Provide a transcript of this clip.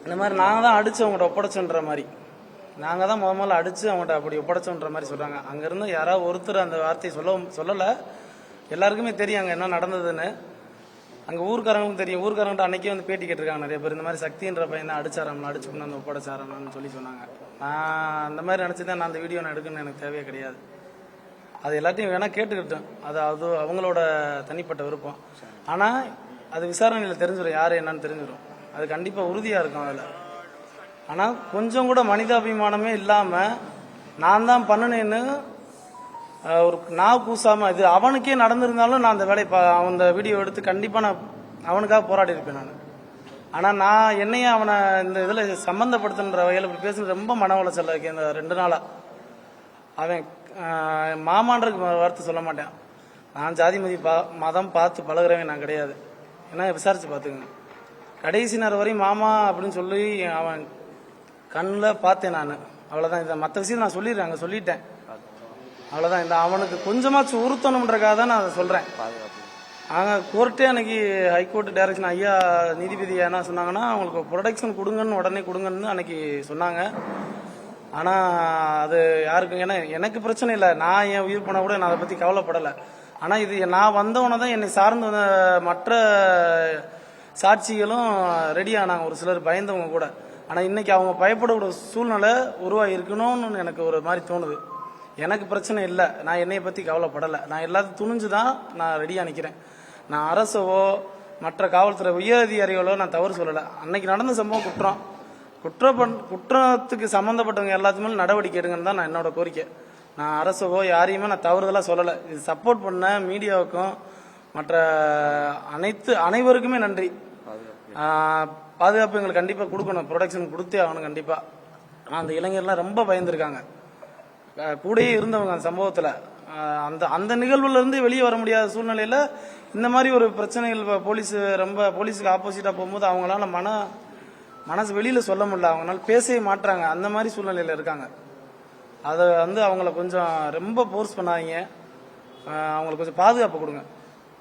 இந்த மாதிரி நாங்கள் தான் அடித்து அவங்கள்ட்ட ஒப்படைச்சோன்ற மாதிரி, நாங்கள் தான் முதல்ல அடித்து அவங்கள்ட்ட அப்படி ஒப்படைச்சோன்ற மாதிரி சொல்கிறாங்க. அங்கேருந்து யாராவது ஒருத்தர் அந்த வார்த்தையை சொல்லலை. எல்லாருக்குமே தெரியும் அங்கே என்ன நடந்ததுன்னு. அங்கே ஊருக்காரங்களுக்கும் தெரியும். ஊருக்காரங்கிட்ட அன்னைக்கே வந்து பேட்டி கேட்டிருக்காங்க நிறைய பேர். இந்த மாதிரி சக்தின்ற பையன் தான் அடிச்சாராம்ல, அடிச்சு கொண்டு வந்து ஒப்படைச்சாராம்னு சொல்லி சொன்னாங்க. நான் அந்த மாதிரி நினச்சிதான் நான் அந்த வீடியோ நான் எடுக்கணும்னு எனக்கு தேவையே கிடையாது. அது எல்லாத்தையும் வேணால் கேட்டுக்கிட்டேன். அது அவங்களோட தனிப்பட்ட விருப்பம். ஆனால் அது விசாரணையில் தெரிஞ்சிடும், யார் என்னன்னு தெரிஞ்சிடும். அது கண்டிப்பாக உறுதியாக இருக்கும் அதில். ஆனால் கொஞ்சம் கூட மனிதாபிமானமே இல்லாமல் நான் தான் பண்ணினேன்னு ஒரு நான் கூசாமல், இது அவனுக்கே நடந்திருந்தாலும் நான் அந்த வேலையை அந்த வீடியோ எடுத்து கண்டிப்பாக நான் அவனுக்காக போராடி இருப்பேன் நான். ஆனால் நான் என்னையே அவனை இந்த இதில் சம்மந்தப்படுத்துன்ற வகையில் இப்படி பேசுறது ரொம்ப மன உளைச்சல் இருக்கு. இந்த 2 நாளாக அவன் மாமான்ற வார்த்தை சொல்ல மாட்டேன். நான் ஜாதி மதம் பார்த்து பழகுறவன் நான் கிடையாது. ஏன்னா விசாரிச்சு பார்த்துக்கங்க. கடைசி நேரம் வரையும் மாமா அப்படின்னு சொல்லி அவன் கண்ணில் பார்த்தேன் நான். அவ்வளோதான். இதை மற்ற விஷயம் நான் சொல்லிட்டேன். அவ்வளோதான். இந்த அவனுக்கு கொஞ்சமாச்சும் உறுத்தணுன்றக்காக தான் நான் அதை சொல்கிறேன். கோர்ட்டே அன்னைக்கு ஹைகோர்ட் டைரக்ஷன் ஐயா நீதிபதி என்ன சொன்னாங்கன்னா, அவங்களுக்கு ப்ரொடெக்ஷன் கொடுங்கன்னு உடனே கொடுங்கன்னு அன்னைக்கு சொன்னாங்க. ஆனால் அது யாருக்கும், ஏன்னா எனக்கு பிரச்சனை இல்லை, நான் என் உயிர் போனால் கூட நான் அதை பற்றி கவலைப்படலை. ஆனால் இது நான் வந்தவனை தான் என்னை சார்ந்து வந்த மற்ற சாட்சிகளும் ரெடி ஆனாங்க, ஒரு சிலர் பயந்தவங்க கூட. ஆனால் இன்னைக்கு அவங்க பயப்படக்கூடிய சூழ்நிலை உருவாகி இருக்கணும்னு எனக்கு ஒரு மாதிரி தோணுது. எனக்கு பிரச்சனை இல்லை, நான் என்னையை பற்றி கவலைப்படலை. நான் எல்லாத்தையும் துணிஞ்சு தான் நான் ரெடியாக நிற்கிறேன். நான் அரசவோ மற்ற காவல்துறை உயர் அதிகாரிகளோ நான் தவறு சொல்லலை. அன்னைக்கு நடந்த சம்பவம் குற்றத்துக்கு சம்மந்தப்பட்டவங்க எல்லாத்துமே நடவடிக்கை எடுங்கன்னு தான் நான் என்னோட கோரிக்கை. நான் அரசவோ யாரையுமே நான் தவறுதலாக சொல்லலை. இது சப்போர்ட் பண்ண மீடியாவுக்கும் மற்ற அனைவருக்குமே நன்றி. பாதுகாப்பு எங்களுக்கு கண்டிப்பாக கொடுக்கணும், ப்ரொடெக்ஷன் கொடுத்தே ஆகணும் கண்டிப்பாக. அந்த இளைஞர்லாம் ரொம்ப பயந்துருக்காங்க, கூடயே இருந்தவங்க அந்த சம்பவத்தில். அந்த நிகழ்வுல இருந்து வெளியே வர முடியாத சூழ்நிலையில் இந்த மாதிரி ஒரு பிரச்சனைகள் போலீஸுக்கு ஆப்போசிட்டாக போகும்போது அவங்களால மனசு வெளியில் சொல்ல முடியல, அவங்களால பேசவே மாட்டுறாங்க. அந்த மாதிரி சூழ்நிலையில் இருக்காங்க. அதை அவங்கள கொஞ்சம் ரொம்ப ஃபோர்ஸ் பண்ணாதீங்க, அவங்களுக்கு கொஞ்சம் பாதுகாப்பு கொடுங்க.